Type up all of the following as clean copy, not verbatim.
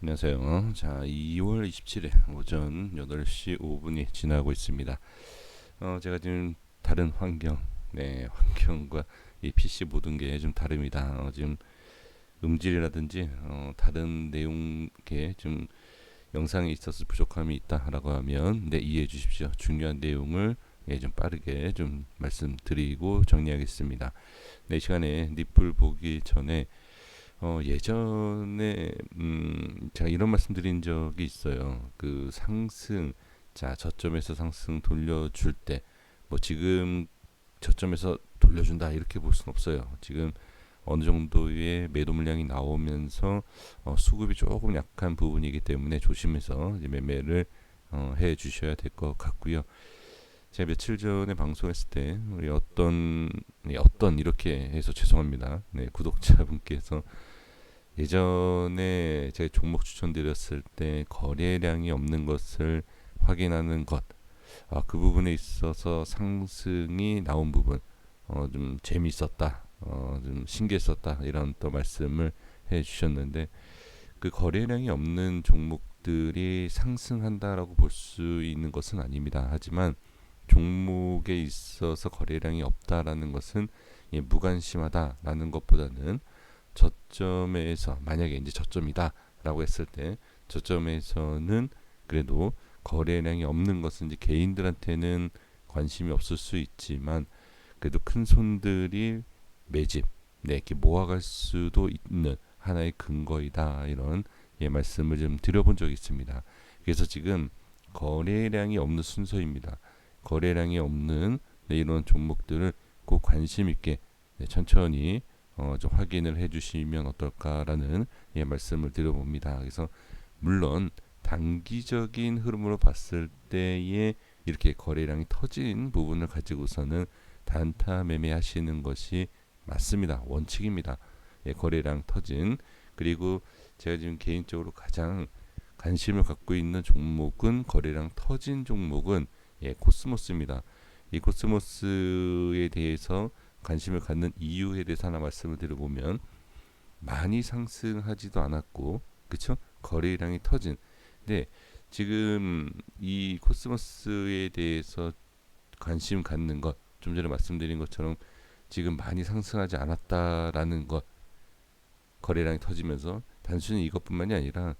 안녕하세요. 자, 2월 27일 오전 8시 5분이 지나고 있습니다. 제가 지금 다른 환경과 이 PC 모든 게 좀 다릅니다. 지금 음질이라든지 다른 내용에 좀 영상에 있어서 부족함이 있다라고 하면 이해해 주십시오. 중요한 내용을 좀 빠르게 좀 말씀드리고 정리하겠습니다. 이 시간에 니플 보기 전에 예전에 제가 이런 말씀드린 적이 있어요. 그 상승, 자 저점에서 상승 돌려줄 때, 뭐 지금 저점에서 돌려준다 이렇게 볼 수는 없어요. 지금 어느 정도의 매도 물량이 나오면서 수급이 조금 약한 부분이기 때문에 조심해서 이제 매매를 해 주셔야 될 것 같고요. 제가 며칠 전에 방송했을 때 우리 어떤 이렇게 해서 죄송합니다. 네, 구독자분께서 예전에 제가 종목 추천드렸을 때 거래량이 없는 것을 확인하는 것, 그 부분에 있어서 상승이 나온 부분, 좀 재미있었다, 좀 신기했었다 이런 또 말씀을 해주셨는데, 그 거래량이 없는 종목들이 상승한다라고 볼 수 있는 것은 아닙니다. 하지만 종목에 있어서 거래량이 없다라는 것은 무관심하다라는 것보다는 저점에서, 만약에 이제 저점이다라고 했을 때 저점에서는 그래도 거래량이 없는 것은 이제 개인들한테는 관심이 없을 수 있지만, 그래도 큰 손들이 매집, 이렇게 모아갈 수도 있는 하나의 근거이다, 이런 말씀을 좀 드려본 적이 있습니다. 그래서 지금 거래량이 없는 순서입니다. 거래량이 없는 이런 종목들을 꼭 관심 있게 천천히 좀 확인을 해주시면 어떨까라는 말씀을 드려봅니다. 그래서 물론 단기적인 흐름으로 봤을 때에 이렇게 거래량이 터진 부분을 가지고서는 단타 매매하시는 것이 맞습니다. 원칙입니다. 거래량 터진, 그리고 제가 지금 개인적으로 가장 관심을 갖고 있는 종목은, 거래량 터진 종목은 코스모스입니다. 이 코스모스에 대해서 관심을 갖는 이유에 대해서 하나 말씀을 드려보면, 많이 상승하지도 않았고, 그쵸? 거래량이 터진. 근데 지금 이 코스모스에 대해서 관심 갖는 것, 좀 전에 말씀드린 것처럼 지금 많이 상승하지 않았다라는 것, 거래량이 터지면서 단순히 이것뿐만이 아니라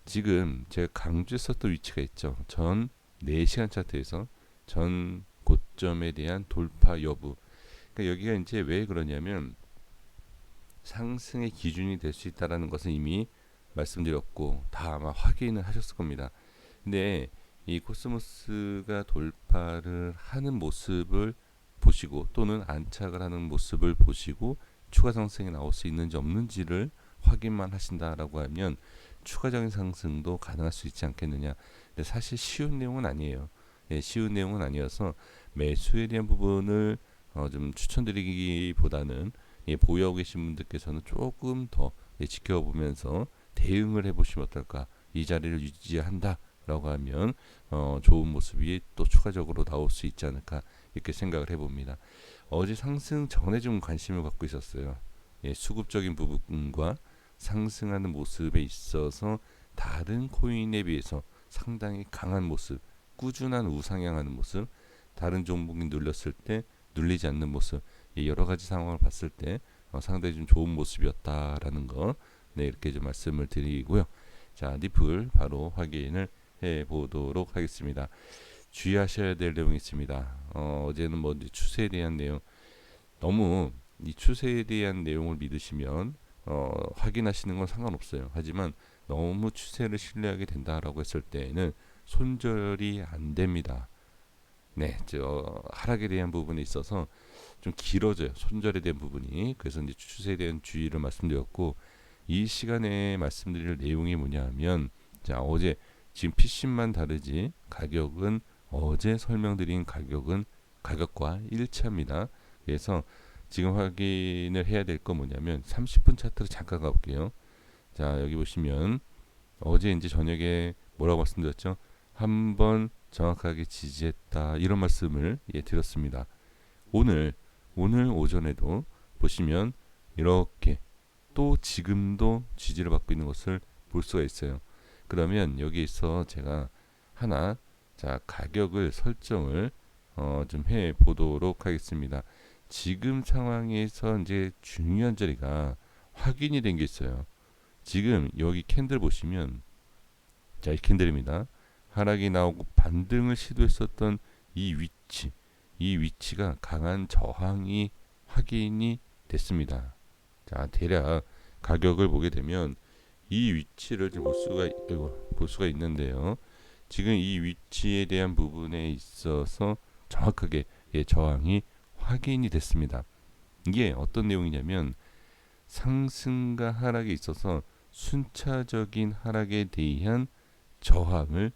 지금 제가 강조했었던 위치가 있죠. 전 4시간 차트에서 전 고점에 대한 돌파 여부. 그러니까 여기가 이제 왜 그러냐면, 상승의 기준이 될 수 있다라는 것은 이미 말씀드렸고 다 아마 확인을 하셨을 겁니다. 근데 이 코스모스가 돌파를 하는 모습을 보시고, 또는 안착을 하는 모습을 보시고 추가 상승이 나올 수 있는지 없는지를 확인만 하신다라고 하면 추가적인 상승도 가능할 수 있지 않겠느냐. 근데 사실 쉬운 내용은 아니에요. 쉬운 내용은 아니어서 매수에 대한 부분을 좀 추천드리기보다는 보유하고 계신 분들께서는 조금 더 지켜보면서 대응을 해보시면 어떨까. 이 자리를 유지한다라고 하면 좋은 모습이 또 추가적으로 나올 수 있지 않을까, 이렇게 생각을 해봅니다. 어제 상승 전에 좀 관심을 갖고 있었어요. 수급적인 부분과 상승하는 모습에 있어서 다른 코인에 비해서 상당히 강한 모습, 꾸준한 우상향하는 모습, 다른 종목이 눌렸을 때 눌리지 않는 모습, 여러 가지 상황을 봤을 때 상당히 좀 좋은 모습이었다라는 거, 이렇게 좀 말씀을 드리고요. 자, 니플 바로 확인을 해 보도록 하겠습니다. 주의하셔야 될 내용이 있습니다. 어제는 뭐 추세에 대한 내용, 너무 이 추세에 대한 내용을 믿으시면 확인하시는 건 상관없어요. 하지만 너무 추세를 신뢰하게 된다라고 했을 때에는 손절이 안 됩니다. 네, 하락에 대한 부분에 있어서 좀 길어져요. 손절에 대한 부분이. 그래서 이제 추세에 대한 주의를 말씀드렸고, 이 시간에 말씀드릴 내용이 뭐냐면, 자, 어제 지금 PC만 다르지 가격은 어제 설명드린 가격과 일치합니다. 그래서 지금 확인을 해야 될 거 뭐냐면 30분 차트로 잠깐 가볼게요. 자, 여기 보시면 어제 이제 저녁에 뭐라고 말씀드렸죠? 한번 정확하게 지지했다, 이런 말씀을 드렸습니다. 오늘 오전에도 보시면 이렇게 또 지금도 지지를 받고 있는 것을 볼 수가 있어요. 그러면 여기서 제가 하나 자 가격을 설정을 좀 해 보도록 하겠습니다. 지금 상황에서 이제 중요한 자리가 확인이 된 게 있어요. 지금 여기 캔들 보시면 자, 이 캔들입니다. 하락이 나오고 반등을 시도했었던 이 위치가 강한 저항이 확인이 됐습니다. 자, 대략 가격을 보게 되면 이 위치를 볼 수가 있는데요. 지금 이 위치에 대한 부분에 있어서 정확하게 저항이 확인이 됐습니다. 이게 어떤 내용이냐면 상승과 하락에 있어서 순차적인 하락에 대한 저항을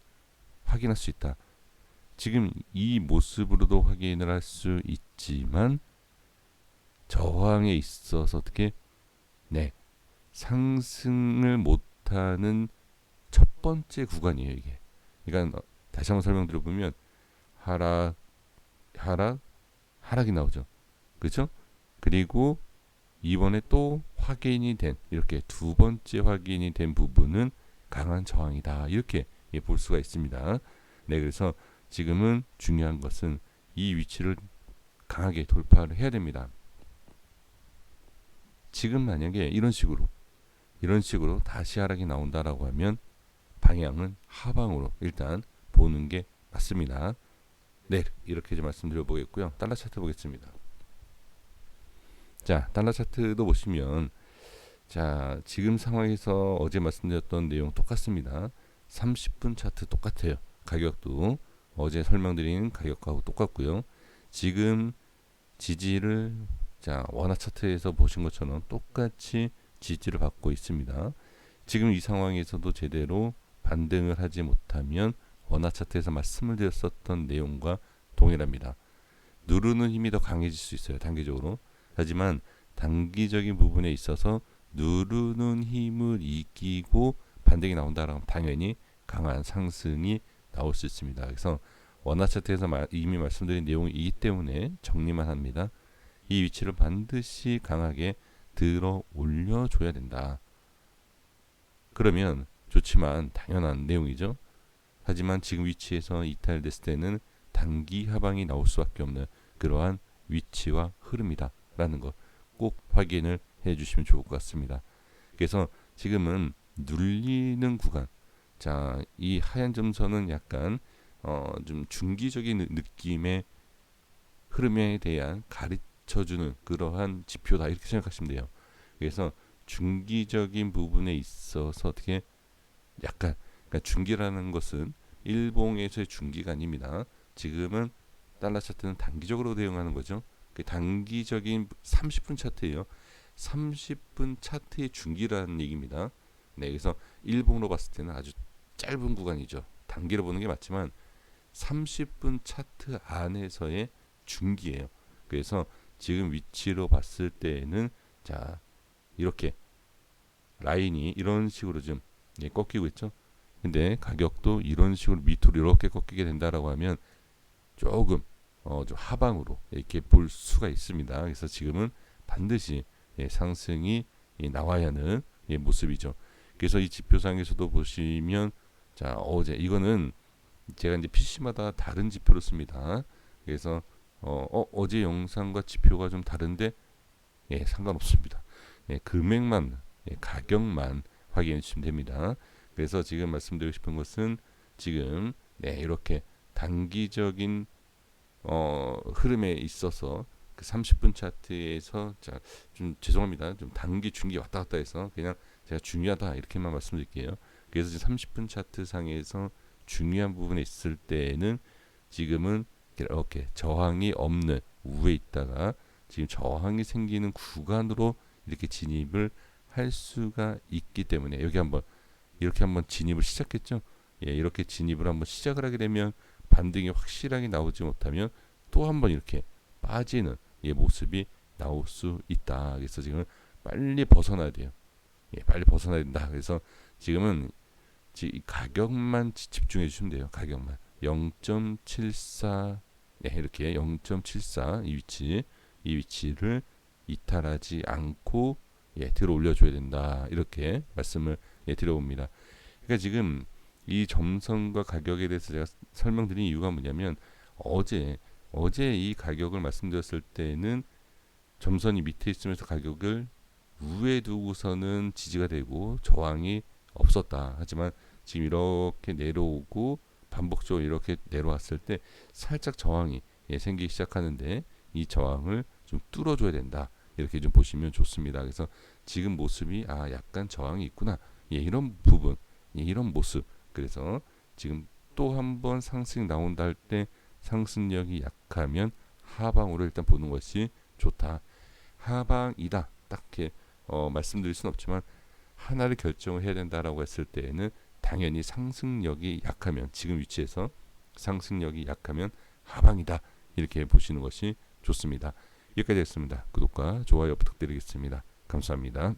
확인할 수 있다. 지금 이 모습으로도 확인을 할 수 있지만 저항에 있어서 어떻게 상승을 못하는 첫 번째 구간이에요. 이게 그러니까 다시 한번 설명드려보면 하락 하락이 나오죠. 그렇죠? 그리고 이번에 또 확인이 된 이렇게 두 번째 확인이 된 부분은 강한 저항이다. 이렇게 볼 수가 있습니다. 네, 그래서 지금은 중요한 것은 이 위치를 강하게 돌파를 해야 됩니다. 지금 만약에 이런 식으로 다시 하락이 나온다라고 하면 방향은 하방으로 일단 보는 게 맞습니다. 네, 이렇게 좀 말씀드려 보겠고요. 달러 차트 보겠습니다. 자, 달러 차트도 보시면 자, 지금 상황에서 어제 말씀드렸던 내용 똑같습니다. 30분 차트 똑같아요. 가격도 어제 설명드린 가격하고 똑같고요. 지금 지지를 자, 원화 차트에서 보신 것처럼 똑같이 지지를 받고 있습니다. 지금 이 상황에서도 제대로 반등을 하지 못하면 원화 차트에서 말씀을 드렸었던 내용과 동일합니다. 누르는 힘이 더 강해질 수 있어요. 단기적으로. 하지만 단기적인 부분에 있어서 누르는 힘을 이기고 반등이 나온다라면 당연히 강한 상승이 나올 수 있습니다. 그래서 원화 차트에서 이미 말씀드린 내용이기 때문에 정리만 합니다. 이 위치를 반드시 강하게 들어 올려줘야 된다. 그러면 좋지만 당연한 내용이죠. 하지만 지금 위치에서 이탈됐을 때는 단기 하방이 나올 수밖에 없는 그러한 위치와 흐름이다 라는 거 꼭 확인을 해 주시면 좋을 것 같습니다. 그래서 지금은 눌리는 구간, 자, 이 하얀 점선은 약간 좀 중기적인 느낌의 흐름에 대한 가르쳐주는 그러한 지표다 이렇게 생각하시면 돼요. 그래서 중기적인 부분에 있어서 어떻게 약간 그러니까 중기라는 것은 일봉에서의 중기가 아닙니다. 지금은 달러 차트는 단기적으로 대응하는 거죠. 그 단기적인 30분 차트예요. 30분 차트의 중기라는 얘기입니다. 네, 그래서 일봉으로 봤을 때는 아주 짧은 구간이죠. 단기로 보는 게 맞지만 30분 차트 안에서의 중기예요. 그래서 지금 위치로 봤을 때는 자, 이렇게 라인이 이런 식으로 좀 꺾이고 있죠. 근데 가격도 이런 식으로 밑으로 이렇게 꺾이게 된다라고 하면 조금 좀 하방으로 이렇게 볼 수가 있습니다. 그래서 지금은 반드시 상승이 나와야 하는 모습이죠. 그래서 이 지표상에서도 보시면 자, 어제 이거는 제가 이제 PC마다 다른 지표를 씁니다. 그래서 어제 영상과 지표가 좀 다른데 상관없습니다. 금액만 가격만 확인해 주시면 됩니다. 그래서 지금 말씀드리고 싶은 것은 지금 이렇게 단기적인 흐름에 있어서 그 30분 차트에서 자, 좀 죄송합니다. 좀 단기 중기 왔다 갔다 해서 그냥 제가 중요하다 이렇게만 말씀드릴게요. 그래서 지금 30분 차트 상에서 중요한 부분에 있을 때는 지금은 이렇게 저항이 없는 우에 있다가 지금 저항이 생기는 구간으로 이렇게 진입을 할 수가 있기 때문에 여기 한번 이렇게 한번 진입을 시작했죠. 이렇게 진입을 한번 시작을 하게 되면 반등이 확실하게 나오지 못하면 또 한번 이렇게 빠지는 모습이 나올 수 있다. 그래서 지금 빨리 벗어나야 돼요. 빨리 벗어나야 된다. 그래서 지금은 이 가격만 집중해 주시면 돼요. 가격만 0.74 이렇게 0.74 이 위치를 이탈하지 않고 들어 올려줘야 된다. 이렇게 말씀을 드려봅니다. 그러니까 지금 이 점선과 가격에 대해서 제가 설명드린 이유가 뭐냐면 어제 이 가격을 말씀드렸을 때는 점선이 밑에 있으면서 가격을 위에 두고서는 지지가 되고 저항이 없었다. 하지만 지금 이렇게 내려오고 반복적으로 이렇게 내려왔을 때 살짝 저항이 생기기 시작하는데 이 저항을 좀 뚫어줘야 된다. 이렇게 좀 보시면 좋습니다. 그래서 지금 모습이 약간 저항이 있구나. 이런 부분, 이런 모습. 그래서 지금 또 한 번 상승이 나온다 할 때 상승력이 약하면 하방으로 일단 보는 것이 좋다. 하방이다. 딱히 말씀드릴 수는 없지만 하나를 결정을 해야 된다라고 했을 때에는 당연히 상승력이 약하면 지금 위치에서 상승력이 약하면 하방이다. 이렇게 보시는 것이 좋습니다. 여기까지 했습니다. 구독과 좋아요 부탁드리겠습니다. 감사합니다.